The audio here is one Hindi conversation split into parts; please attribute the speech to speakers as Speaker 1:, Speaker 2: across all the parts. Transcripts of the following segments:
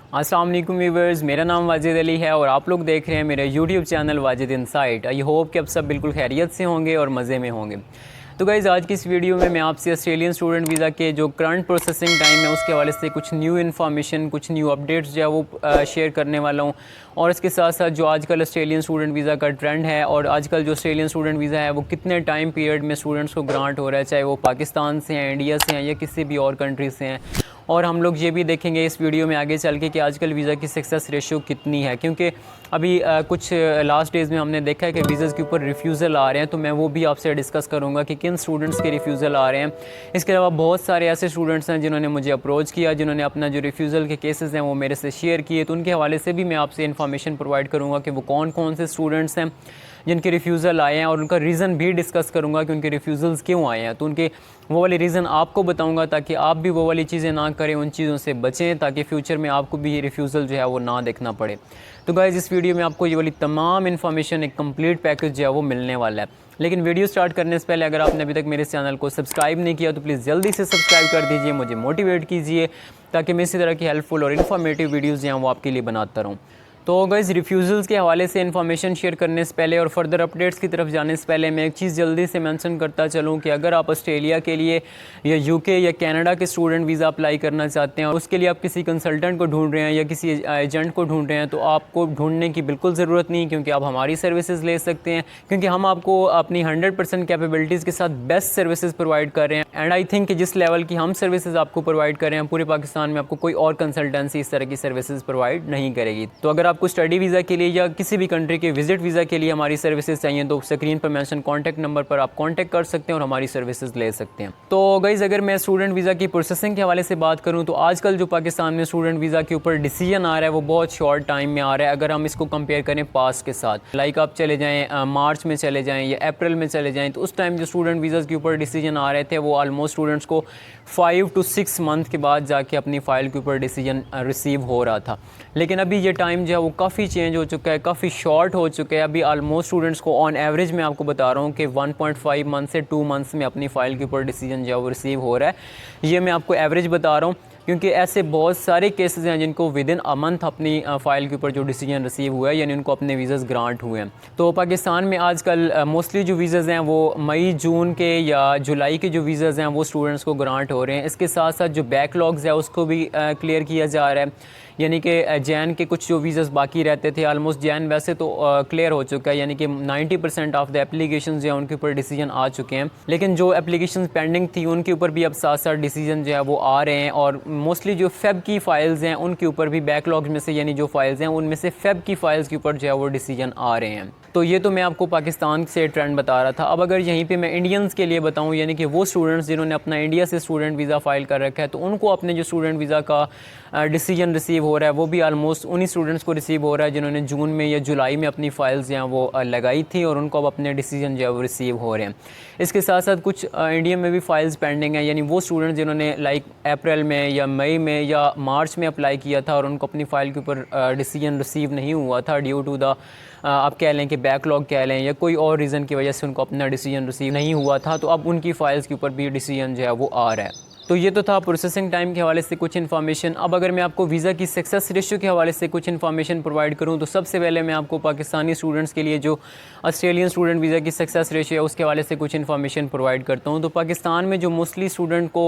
Speaker 1: अस्सलाम वालेकुम व्यूवर्स, मेरा नाम वाजिद अली है और आप लोग देख रहे हैं मेरे YouTube channel Wajid insight. I hope कि आप सब बिल्कुल खैरियत से होंगे और मज़े में होंगे। तो गाइज़, आज की इस वीडियो में मैं आपसे ऑस्ट्रेलियन स्टूडेंट वीज़ा के जो करंट प्रोसेसिंग टाइम है उसके हवाले से कुछ न्यू इन्फॉर्मेशन, कुछ न्यू अपडेट्स जो है वो शेयर करने वाला हूँ। और इसके साथ साथ जो आजकल ऑस्ट्रेलियन स्टूडेंट वीज़ा का ट्रेंड है और आजकल जो ऑस्ट्रेलियन स्टूडेंट वीज़ा है वो कितने टाइम पीरियड में स्टूडेंट्स को ग्रांट हो रहा है, चाहे वो पाकिस्तान से हैं, इंडिया से हैं या किसी भी और कंट्री से हैं। और हम लोग ये भी देखेंगे इस वीडियो में आगे चल के कि आजकल वीज़ा की सक्सेस रेशियो कितनी है, क्योंकि अभी कुछ लास्ट डेज़ में हमने देखा है कि वीज़ा के ऊपर रिफ्यूज़ल आ रहे हैं। तो मैं वो भी आपसे डिस्कस करूँगा कि किन स्टूडेंट्स के रिफ्यूज़ल आ रहे हैं। इसके अलावा बहुत सारे ऐसे स्टूडेंट्स हैं जिन्होंने मुझे अप्रोच किया, जिन्होंने अपना जो रिफ्यूज़ल के केसेस हैं वो मेरे से शेयर किए। तो उनके हवाले से भी मैं आपसे इन्फॉर्मेशन प्रोवाइड करूँगा कि वो कौन कौन से स्टूडेंट्स हैं जिनके रिफ्यूज़ल आए हैं, और उनका रीज़न भी डिस्कस करूँगा कि उनके रिफ्यूज़ल्स क्यों आए हैं। तो उनके वो वाले रीज़न आपको बताऊँगा ताकि आप भी वो वाली चीज़ें ना करें, उन चीज़ों से बचें, ताकि फ्यूचर में आपको भी रिफ्यूज़ल जो है वो ना देखना पड़े। तो गाइज़, इस वीडियो में आपको ये वाली तमाम इन्फॉर्मेशन, एक कंप्लीट पैकेज जो है वो मिलने वाला है। लेकिन वीडियो स्टार्ट करने से पहले अगर आपने अभी तक मेरे चैनल को सब्सक्राइब नहीं किया तो प्लीज़ जल्दी से सब्सक्राइब कर दीजिए, मुझे मोटिवेट कीजिए ताकि मैं इसी तरह की हेल्पफुल और इन्फॉर्मेटिव वीडियोज़ जो हैं वो आपके लिए बनाता रहूँ। तो गाइज़, रिफ्यूज़ल्स के हवाले से इन्फॉर्मेशन शेयर करने से पहले और फर्दर अपडेट्स की तरफ जाने से पहले मैं एक चीज़ जल्दी से मेंशन करता चलूँ कि अगर आप ऑस्ट्रेलिया के लिए या यूके या कनाडा के स्टूडेंट वीज़ा अप्लाई करना चाहते हैं और उसके लिए आप किसी कंसल्टेंट को ढूंढ रहे हैं या किसी एजेंट को ढूंढ रहे हैं, तो आपको ढूंढने की बिल्कुल ज़रूरत नहीं, क्योंकि आप हमारी सर्विसेज ले सकते हैं, क्योंकि हम आपको अपनी 100% कैपेबिलिटीज़ के साथ बेस्ट सर्विसेज प्रोवाइड कर रहे हैं। एंड आई थिंक कि जिस लेवल की हम सर्विसेज आपको प्रोवाइड कर रहे हैं पूरे पाकिस्तान में आपको कोई और कंसल्टेंसी इस तरह की सर्विसेज प्रोवाइड नहीं करेगी। तो अगर आपको स्टडी वीज़ा के लिए या किसी भी कंट्री के विजिट वीज़ा के लिए हमारी सर्विसेज चाहिए तो स्क्रीन पर मेंशन कॉन्टैक्ट नंबर पर आप कॉन्टैक्ट कर सकते हैं और हमारी सर्विसेज ले सकते हैं। तो गाइज़, अगर मैं स्टूडेंट वीज़ा की प्रोसेसिंग के हवाले से बात करूं तो आजकल जो पाकिस्तान में स्टूडेंट वीज़ा के ऊपर डिसीजन आ रहा है वो बहुत शॉर्ट टाइम में आ रहा है। अगर हम इसको कंपेयर करें पास के साथ, लाइक आप चले जाएँ मार्च में चले जाएँ या अप्रैल में चले जाएँ, तो उस टाइम जो स्टूडेंट वीज़ा के ऊपर डिसीजन आ रहे थे वो ऑलमोस्ट स्टूडेंट्स को 5 to 6 मंथ के बाद जाके अपनी फ़ाइल के ऊपर डिसीजन रिसीव हो रहा था। लेकिन अभी ये टाइम जो है वो काफ़ी चेंज हो चुका है, काफ़ी शॉर्ट हो चुका है। अभी ऑलमोस्ट स्टूडेंट्स को ऑन एवरेज मैं आपको बता रहा हूँ कि 1.5 मंथ से 2 मंथ्स में अपनी फ़ाइल के ऊपर डिसीजन जो है वो रिसीव हो रहा है। ये मैं आपको एवरेज बता रहा हूँ, क्योंकि ऐसे बहुत सारे केसेस हैं जिनको विद इन अ मंथ अपनी फ़ाइल के ऊपर जो डिसीजन रिसीव हुआ है, यानी उनको अपने वीज़ाज़ ग्रांट हुए हैं। तो पाकिस्तान में आजकल मोस्टली जो वीज़ाज़ हैं वो मई जून के या जुलाई के जो वीज़ाज़ हैं वो स्टूडेंट्स को ग्रांट हो रहे हैं। इसके साथ साथ जो बैकलॉग्स है उसको भी क्लियर किया जा रहा है, यानी कि जैन के कुछ जो वीज़ाज़ बाकी रहते थे, ऑलमोस्ट जैन वैसे तो क्लियर हो चुका है, यानी कि 90% ऑफ द एप्लीकेशन जो है उनके ऊपर डिसीजन आ चुके हैं। लेकिन जो एप्लीकेशन पेंडिंग थी उनके ऊपर भी अब साथ साथ डिसीजन जो है वो आ रहे हैं। और मोस्टली जो फेब की फ़ाइल्स हैं उनके ऊपर भी बैकलॉग्स में से, यानी जो फ़ाइल्स हैं उनमें से फेब की फ़ाइल्स के ऊपर जो है वो डिसीजन आ रहे हैं। तो ये तो मैं आपको पाकिस्तान से ट्रेंड बता रहा था। अब अगर यहीं पे मैं इंडियंस के लिए बताऊं, यानी कि वो स्टूडेंट्स जिन्होंने अपना इंडिया से स्टूडेंट वीज़ा फ़ाइल कर रखा है, तो उनको अपने जो स्टूडेंट वीज़ा का डिसीजन रिसीव हो रहा है वो भी ऑलमोस्ट उन्हीं स्टूडेंट्स को रिसीव हो रहा है जिन्होंने जून में या जुलाई में अपनी फ़ाइल्स जो हैं वो लगाई थी, और उनको अब अपने डिसीजन जो है वो रिसीव हो रहे हैं। इसके साथ साथ कुछ इंडिया में भी फ़ाइल्स पेंडिंग हैं, यानी वो स्टूडेंट्स जिन्होंने लाइक अप्रैल में या मई में या मार्च में अप्लाई किया था और उनको अपनी फ़ाइल के ऊपर डिसीजन रिसीव नहीं हुआ था ड्यू टू द आप कह लें कि बैकलॉग कह लें या कोई और रीज़न की वजह से उनको अपना डिसीजन रिसीव नहीं हुआ था, तो अब उनकी फ़ाइल्स के ऊपर भी डिसीजन जो है वो आ रहा है। तो ये तो था प्रोसेसिंग टाइम के हवाले से कुछ इन्फॉर्मेशन। अब अगर मैं आपको वीज़ा की सक्सेस रेशियो के हवाले से कुछ इन्फॉर्मेशन प्रोवाइड करूँ तो सबसे पहले मैं आपको पाकिस्तानी स्टूडेंट्स के लिए जो ऑस्ट्रेलियन स्टूडेंट वीज़ा की सक्सेस रेशियो है उसके हवाले से कुछ इन्फॉर्मेशन प्रोवाइड करता हूँ। तो पाकिस्तान में जो मोस्टली स्टूडेंट को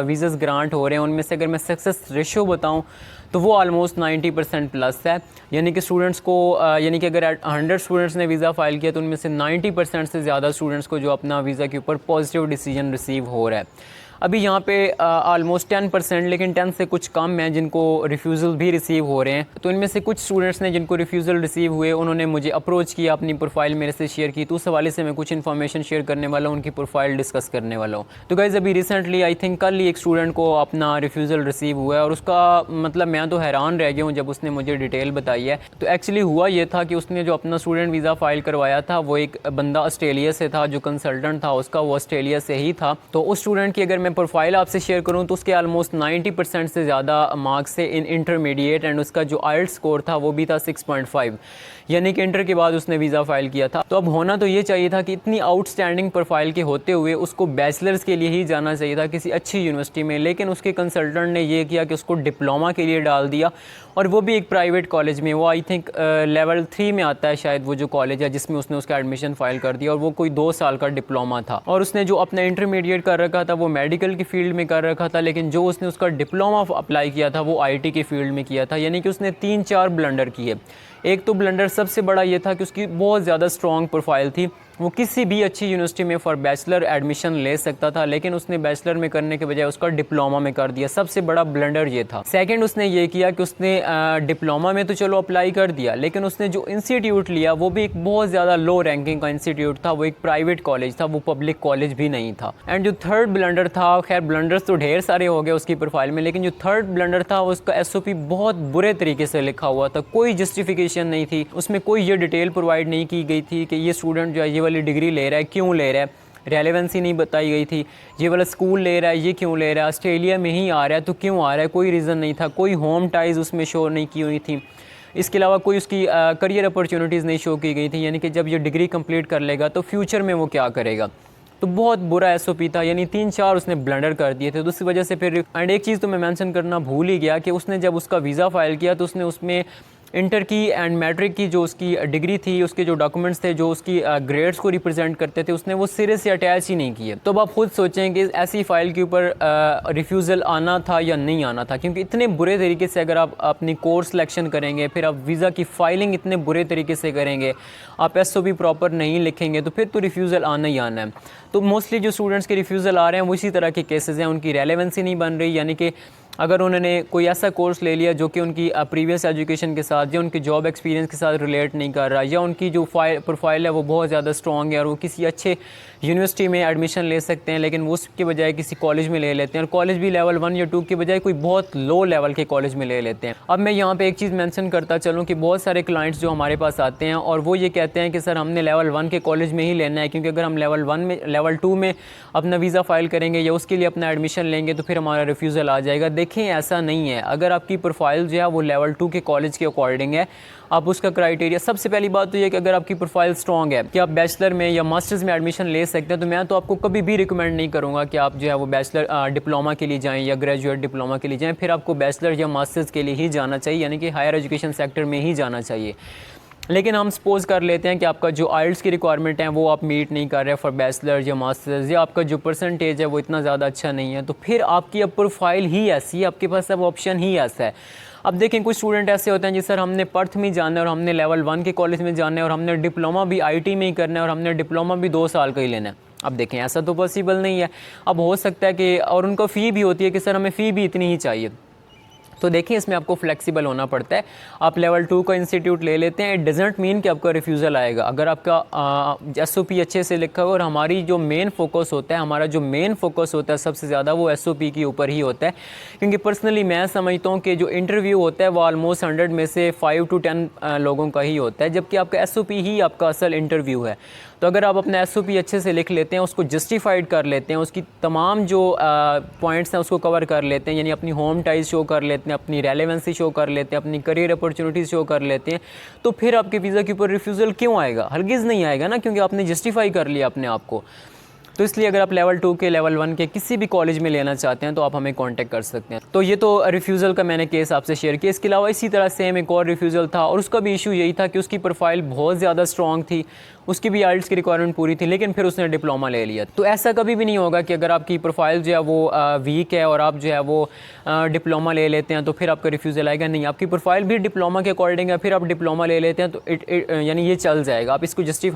Speaker 1: वीज़ाज़ ग्रांट हो रहे हैं उनमें से अगर मैं सक्सेस रेशियो बताऊँ तो वो ऑलमोस्ट 90% प्लस है, यानी कि स्टूडेंट्स को यानी कि अगर 100 स्टूडेंट्स ने वीज़ा फ़ाइल किया तो उनमें से 90% से ज़्यादा स्टूडेंट्स को जो अपना वीज़ा के ऊपर पॉजिटिव डिसीजन रिसीव हो रहा है। अभी यहाँ पे ऑलमोस्ट 10%, लेकिन 10 से कुछ कम हैं जिनको रिफ्यूज़ल भी रिसीव हो रहे हैं। तो इनमें से कुछ स्टूडेंट्स ने जिनको रिफ्यूज़ल रिसीव हुए उन्होंने मुझे अप्रोच किया, अपनी प्रोफाइल मेरे से शेयर की, तो उस हवाले से मैं कुछ इन्फॉर्मेशन शेयर करने वाला हूँ, उनकी प्रोफाइल डिस्कस करने वाला हूँ। तो गाइज़, अभी रिसेंटली आई थिंक कल ही एक स्टूडेंट को अपना रिफ्यूज़ल रिसीव हुआ है, और उसका मतलब मैं तो हैरान रह गया हूँ जब उसने मुझे डिटेल बताई है। तो एक्चुअली हुआ ये था कि उसने जो अपना स्टूडेंट वीज़ा फ़ाइल करवाया था वो एक बंदा ऑस्ट्रेलिया से था, जो कंसल्टेंट था उसका वो ऑस्ट्रेलिया से ही था। तो उस स्टूडेंट की अगर मैं प्रोफाइल आपसे शेयर करूं तो उसके ऑलमोस्ट 90% से ज़्यादा मार्क्स थे इन इंटरमीडिएट, एंड उसका जो आइल्ट स्कोर था वो भी था 6.5, यानी कि इंटर के बाद उसने वीज़ा फ़ाइल किया था। तो अब होना तो ये चाहिए था कि इतनी आउटस्टैंडिंग प्रोफाइल के होते हुए उसको बैचलर्स के लिए ही जाना चाहिए था किसी अच्छी यूनिवर्सिटी में, लेकिन उसके कंसल्टेंट ने ये किया कि उसको डिप्लोमा के लिए डाल दिया, और वो भी एक प्राइवेट कॉलेज में। वो आई थिंक लेवल 3 में आता है शायद वो जो कॉलेज है जिसमें उसने उसका एडमिशन फ़ाइल कर दिया, और वो कोई 2 साल का डिप्लोमा था। और उसने जो अपना इंटरमीडिएट कर रखा था वो मेडिकल की फ़ील्ड में कर रखा था, लेकिन जो उसने उसका डिप्लोमा अप्लाई किया था वो IT की फ़ील्ड में किया था। यानी कि उसने 3-4 ब्लंडर किए। एक तो ब्लंडर सबसे बड़ा ये था कि उसकी बहुत ज़्यादा स्ट्रॉन्ग प्रोफाइल थी, वो किसी भी अच्छी यूनिवर्सिटी में फॉर बैचलर एडमिशन ले सकता था, लेकिन उसने बैचलर में करने के बजाय उसका डिप्लोमा में कर दिया। सबसे बड़ा ब्लंडर ये था। सेकंड उसने ये किया कि उसने डिप्लोमा में तो चलो अप्लाई कर दिया, लेकिन उसने जो इंस्टीट्यूट लिया वो भी एक बहुत ज़्यादा लो रैंकिंग का इंस्टीट्यूट था, वो एक प्राइवेट कॉलेज था, वो पब्लिक कॉलेज भी नहीं था। एंड जो थर्ड ब्लंडर था, खैर ब्लंडर्स तो ढेर सारे हो गए उसकी प्रोफाइल में, लेकिन जो थर्ड ब्लंडर था उसका SOP बहुत बुरे तरीके से लिखा हुआ था। कोई जस्टिफिकेशन नहीं थी उसमें, कोई ये डिटेल प्रोवाइड नहीं की गई थी कि ये स्टूडेंट जो है ये वाली डिग्री ले रहा है, क्यों ले रहा है, रेलेवेंसी नहीं बताई गई थी। ये वाला स्कूल ले रहा है, ये क्यों ले रहा है, ऑस्ट्रेलिया में ही आ रहा है तो क्यों आ रहा है, कोई रीज़न नहीं था। कोई होम टाइज़ उसमें शो नहीं की हुई थी। इसके अलावा कोई उसकी करियर अपॉर्चुनिटीज़ नहीं शो की गई थी, यानी कि जब ये डिग्री कंप्लीट कर लेगा तो फ्यूचर में वो क्या करेगा। तो बहुत बुरा SOP था, यानी 3-4 उसने ब्लंडर कर दिए थे। तो उस वजह से फिर एंड एक चीज़ तो मैं मेंशन करना भूल ही गया कि उसने जब उसका वीज़ा फ़ाइल किया तो उसने उसमें इंटर की एंड मैट्रिक की जो उसकी डिग्री थी, उसके जो डॉक्यूमेंट्स थे जो उसकी ग्रेड्स को रिप्रेजेंट करते थे, उसने वो सिरे से अटैच ही नहीं किए। तो अब आप खुद सोचें कि ऐसी फ़ाइल के ऊपर रिफ्यूज़ल आना था या नहीं आना था, क्योंकि इतने बुरे तरीके से अगर आप अपनी कोर्स सिलेक्शन करेंगे, फिर आप वीज़ा की फ़ाइलिंग इतने बुरे तरीके से करेंगे, आप SOP प्रॉपर नहीं लिखेंगे, तो फिर तो रिफ्यूज़ल आना ही आना है। तो मोस्टली जो स्टूडेंट्स के रिफ्यूज़ल आ रहे हैं वो इसी तरह के केसेस हैं, उनकी रेलेवेंसी नहीं बन रही, यानी कि अगर उन्होंने कोई ऐसा कोर्स ले लिया जो कि उनकी प्रीवियस एजुकेशन के साथ या उनके जॉब एक्सपीरियंस के साथ रिलेट नहीं कर रहा, या उनकी जो प्रोफाइल है वो बहुत ज़्यादा स्ट्रॉन्ग है और वो किसी अच्छे यूनिवर्सिटी में एडमिशन ले सकते हैं, लेकिन वो उसके बजाय किसी कॉलेज में ले लेते हैं, और कॉलेज भी लेवल 1 या 2 के बजाय कोई बहुत लो लेवल के कॉलेज में ले लेते हैं। अब मैं यहाँ पे एक चीज़ मेंशन करता चलूँ कि बहुत सारे क्लाइंट्स जो हमारे पास आते हैं और वो ये कहते हैं कि सर हमने लेवल 1 के कॉलेज में ही लेना है, क्योंकि अगर हम लेवल 2 में अपना वीज़ा फ़ाइल करेंगे या उसके लिए अपना एडमिशन लेंगे तो फिर हमारा रिफ्यूज़ल आ जाएगा। देखें, ऐसा नहीं है। अगर आपकी प्रोफाइल जो है वो लेवल 2 के कॉलेज के अकॉर्डिंग है, आप उसका क्राइटेरिया, सबसे पहली बात तो ये कि अगर आपकी प्रोफाइल स्ट्रॉन्ग है कि आप बैचलर में या मास्टर्स में एडमिशन ले सकते हैं, तो मैं तो आपको कभी भी रिकमेंड नहीं करूँगा कि आप जो है वो बैचलर डिप्लोमा के लिए जाएँ या ग्रेजुएट डिप्लोमा के लिए जाएँ। फिर आपको बैचलर या मास्टर्स के लिए ही जाना चाहिए, यानी कि हायर एजुकेशन सेक्टर में ही जाना चाहिए। लेकिन हम सपोज़ कर लेते हैं कि आपका जो आइल्स की रिक्वायरमेंट है वो आप मीट नहीं कर रहे फॉर बैचलर या मास्टर्स, या आपका जो परसेंटेज है वो इतना ज़्यादा अच्छा नहीं है, तो फिर आपकी अब प्रोफाइल ही ऐसी है, आपके पास अब ऑप्शन ही ऐसा है। अब देखें, कुछ स्टूडेंट ऐसे होते हैं जी सर हमने पर्थ में जाना है और हमने लेवल 1 के कॉलेज में जाना है और हमने डिप्लोमा भी IT में ही करना है और हमने डिप्लोमा भी 2 साल का ही लेना है। अब देखें, ऐसा तो पॉसिबल नहीं है। अब हो सकता है कि, और उनका फ़ी भी होती है कि सर हमें फ़ी भी इतनी ही चाहिए, तो देखिए इसमें आपको फ्लेक्सिबल होना पड़ता है। आप लेवल 2 का इंस्टीट्यूट ले लेते हैं, इट डजेंट मीन कि आपका रिफ्यूज़ल आएगा अगर आपका SOP अच्छे से लिखा हो। और हमारी जो मेन फोकस होता है, हमारा जो मेन फोकस होता है सबसे ज़्यादा वो SOP के ऊपर ही होता है, क्योंकि पर्सनली मैं समझता हूँ कि जो इंटरव्यू होता है वो ऑलमोस्ट 100 में से 5 to 10 लोगों का ही होता है, जबकि आपका SOP ही आपका असल इंटरव्यू है। तो अगर आप अपना SOP अच्छे से लिख लेते हैं, उसको जस्टिफाइड कर लेते हैं, उसकी तमाम जो पॉइंट्स हैं उसको कवर कर लेते हैं, यानी अपनी होम टाइज शो कर लेते हैं, अपनी रेलेवेंसी शो कर लेते हैं, अपनी करियर अपॉर्चुनिटीज़ शो कर लेते हैं, तो फिर आपके वीज़ा के ऊपर रिफ्यूज़ल क्यों आएगा? हरगिज़ नहीं आएगा ना, क्योंकि आपने जस्टिफाई कर लिया अपने आप को। तो इसलिए अगर आप लेवल 2 के, लेवल 1 के किसी भी कॉलेज में लेना चाहते हैं तो आप हमें कांटेक्ट कर सकते हैं। तो ये तो रिफ्यूज़ल का मैंने केस आपसे शेयर किया। इसके अलावा इसी तरह सेम एक और रिफ्यूज़ल था, और उसका भी इशू यही था कि उसकी प्रोफाइल बहुत ज़्यादा स्ट्रॉन्ग थी, उसकी भी आइल्स की रिक्वायरमेंट पूरी थी, लेकिन फिर उसने डिप्लोमा ले लिया। तो ऐसा कभी भी नहीं होगा कि अगर आपकी प्रोफाइल जो है वो वीक है और आप जो है वो डिप्लोमा ले लेते हैं तो फिर आपका रिफ्यूज़ल आएगा। नहीं, आपकी प्रोफाइल भी डिप्लोमा के अकॉर्डिंग है, फिर आप डिप्लोमा ले लेते हैं तो यानी ये चल जाएगा, आप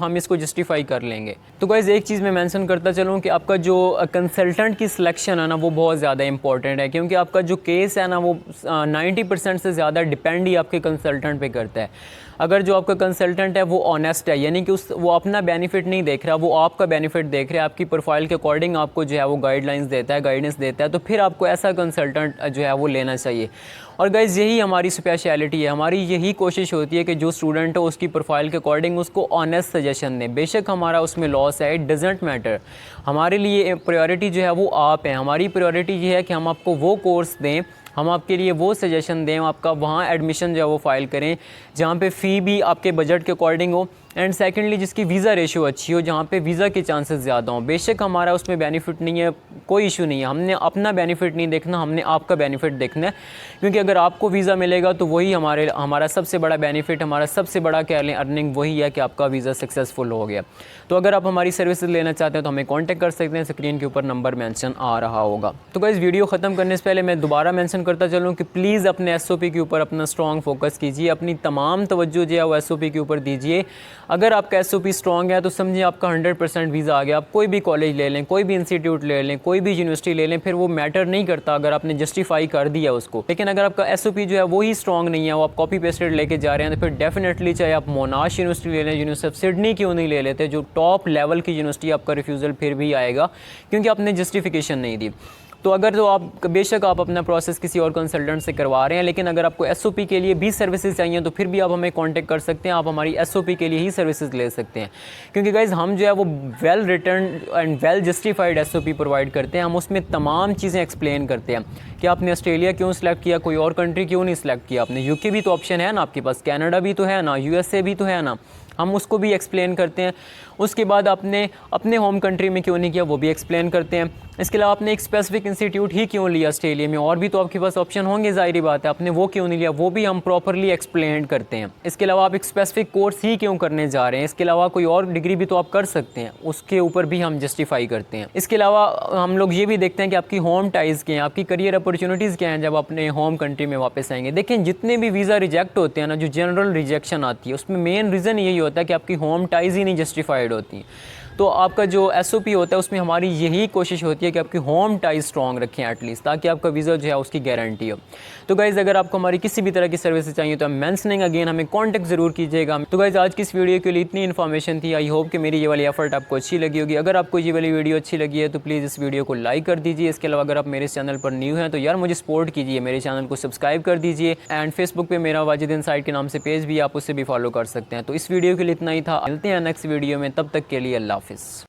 Speaker 1: हम इसको जस्टिफाई कर लेंगे। तो गाइस एक चीज़ मैं मेंशन करता चलूँ कि आपका जो कंसल्टेंट की सिलेक्शन है ना वो बहुत ज़्यादा इंपॉर्टेंट है, क्योंकि आपका जो केस है ना वो 90% से ज़्यादा डिपेंड ही आपके कंसल्टेंट पे करता है। अगर जो आपका कंसल्टेंट है वो ऑनेस्ट है, यानी कि वो अपना बेनिफिट नहीं देख रहा, वो आपका बेनिफिट देख रहा है, आपकी प्रोफाइल के अकॉर्डिंग आपको जो है वो गाइडलाइंस देता है, गाइडेंस देता है, तो फिर आपको ऐसा कंसल्टेंट जो है वो लेना चाहिए। और गाइस यही हमारी स्पेशलिटी है, हमारी यही कोशिश होती है कि जो स्टूडेंट हो उसकी प्रोफाइल के अकॉर्डिंग उसको ऑनेस्ट सजेशन दें। बेशक हमारा उसमें लॉस है, इट डजेंट मैटर। हमारे लिए प्रायोरिटी जो है वो आप हैं। हमारी प्रायोरिटी ये है कि हम आपको वो कोर्स दें, हम आपके लिए वो सजेशन दें, आपका वहाँ एडमिशन जो है वो फ़ाइल करें जहाँ पे फ़ी भी आपके बजट के अकॉर्डिंग हो, एंड सेकेंडली जिसकी वीज़ा रेशियो अच्छी हो, जहाँ पे वीज़ा के चांसेस ज़्यादा हों। बेशक हमारा उसमें बेनिफिट नहीं है, कोई इशू नहीं है, हमने अपना बेनिफिट नहीं देखना, हमने आपका बेनिफिट देखना है, क्योंकि अगर आपको वीज़ा मिलेगा तो वही हमारा सबसे बड़ा बेनिफिट, हमारा सबसे बड़ा कह लें अर्निंग वही है कि आपका वीज़ा सक्सेसफुल हो गया। तो अगर आप हमारी सर्विसेज लेना चाहते हैं तो हमें कॉन्टैक्ट कर सकते हैं, स्क्रीन के ऊपर नंबर मेंशन आ रहा होगा। तो गाइस वीडियो ख़त्म करने से पहले मैं दोबारा मेंशन करता चलूँ कि प्लीज़ अपने SOP के ऊपर अपना स्ट्रॉन्ग फोकस कीजिए, अपनी तमाम तवज्जो जो है वो SOP के ऊपर दीजिए। अगर आपका SOP स्ट्रॉन्ग है तो समझिए आपका 100% वीज़ा आ गया। आप कोई भी कॉलेज ले लें, कोई भी इंस्टीट्यूट ले लें, कोई भी यूनिवर्सिटी ले लें, फिर वो मैटर नहीं करता अगर आपने जस्टिफाई कर दिया उसको। लेकिन अगर आपका SOP जो है वो ही स्ट्रॉन्ग नहीं है, वो आप कॉपी पेस्टेड लेके जा रहे हैं, तो फिर डेफिनेटली चाहे आप मोनाश यूनिवर्सिटी ले लें, यूनिवर्सिटी ऑफ सिडनी क्यों नहीं ले लेते, जो टॉप लेवल की यूनिवर्सिटी, आपका रिफ्यूज़ल फिर भी आएगा क्योंकि आपने जस्टिफिकेशन नहीं दी। तो अगर तो आप बेशक आप अपना प्रोसेस किसी और कंसल्टेंट से करवा रहे हैं, लेकिन अगर आपको SOP के लिए भी सर्विसेज चाहिए तो फिर भी आप हमें कांटेक्ट कर सकते हैं, आप हमारी SOP के लिए ही सर्विसेज ले सकते हैं। क्योंकि गाइज़ हम जो है वो well return and well justified SOP provide करते हैं। हम उसमें तमाम चीज़ें एक्सप्लेन करते हैं कि आपने ऑस्ट्रेलिया क्यों सिलेक्ट किया, कोई और कंट्री क्यों नहीं सिलेक्ट किया, आपने UK भी तो ऑप्शन है ना आपके पास, कैनेडा भी तो है ना, USA भी तो है ना, हम उसको भी एक्सप्लेन करते हैं। उसके बाद आपने अपने होम कंट्री में क्यों नहीं किया वो भी एक्सप्लेन करते हैं। इसके अलावा आपने एक स्पेसिफिक इंस्टीट्यूट ही क्यों लिया ऑस्ट्रेलिया में, और भी तो आपके पास ऑप्शन होंगे, ज़ाहिर बात है, आपने वो क्यों नहीं लिया, वो भी हम प्रॉपरली एक्सप्लेन करते हैं। इसके अलावा आप एक स्पेसिफिक कोर्स ही क्यों करने जा रहे हैं, इसके अलावा कोई और डिग्री भी तो आप कर सकते हैं, उसके ऊपर भी हम जस्टिफाई करते हैं। इसके अलावा हम लोग ये भी देखते हैं कि आपकी होम टाइज़ क्या हैं, आपकी करियर अपॉर्चुनिटीज़ क्या हैं जब अपने होम कंट्री में वापस आएंगे। देखें जितने भी वीज़ा रिजेक्ट होते हैं ना, जो जनरल रिजेक्शन आती है, उसमें मेन रीज़न यही होता है कि आपकी होम टाइज़ ही नहीं जस्टिफाइड होती। तो आपका जो SOP होता है उसमें हमारी यही कोशिश होती है कि आपकी होम टाइज स्ट्रॉन्ग रखें एटलीस्ट, ताकि आपका वीज़ा जो है उसकी गारंटी हो। तो गाइज़ अगर आपको हमारी किसी भी तरह की सर्विस चाहिए तो मेंशनिंग अगेन हमें कांटेक्ट ज़रूर कीजिएगा। तो गाइज़ आज की इस वीडियो के लिए इतनी इन्फॉर्मेशन थी। आई होप कि मेरी ये वाली एफर्ट आपको अच्छी लगी होगी। अगर आपको ये वाली वीडियो अच्छी लगी है तो प्लीज़ इस वीडियो को लाइक कर दीजिए। इसके अलावा अगर आप मेरे चैनल पर न्यू हैं तो यार मुझे सपोर्ट कीजिए, मेरे चैनल को सब्सक्राइब कर दीजिए। एंड फेसबुक पे मेरा वाजिद इनसाइट के नाम से पेज भी, आप उससे भी फॉलो कर सकते हैं। तो इस वीडियो के लिए इतना ही था, मिलते हैं नेक्स्ट वीडियो में, तब तक के लिए अल्लाह हाफिज़।